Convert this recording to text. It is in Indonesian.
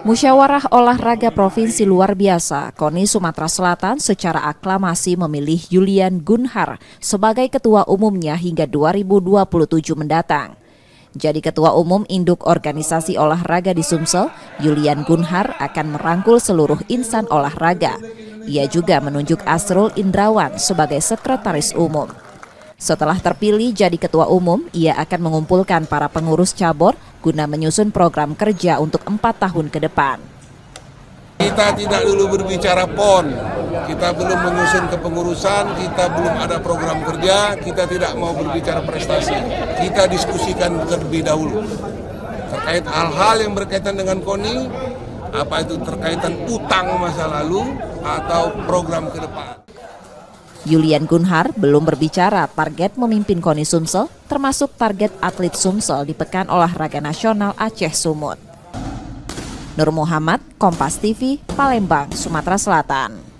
Musyawarah Olahraga Provinsi luar biasa, KONI Sumatera Selatan secara aklamasi memilih Julian Gunhar sebagai ketua umumnya hingga 2027 mendatang. Jadi ketua umum induk organisasi olahraga di Sumsel, Julian Gunhar akan merangkul seluruh insan olahraga. Ia juga menunjuk Asrul Indrawan sebagai sekretaris umum. Setelah terpilih jadi ketua umum, ia akan mengumpulkan para pengurus cabur guna menyusun program kerja untuk 4 tahun ke depan. Kita tidak dulu berbicara PON, kita belum menyusun kepengurusan, kita belum ada program kerja, kita tidak mau berbicara prestasi. Kita diskusikan terlebih dahulu terkait hal-hal yang berkaitan dengan KONI, apa itu terkaitan utang masa lalu atau program ke depan. Julian Gunhar belum berbicara target memimpin KONI Sumsel, termasuk target atlet Sumsel di Pekan Olahraga Nasional Aceh Sumut. Nur Muhammad, Kompas TV, Palembang, Sumatera Selatan.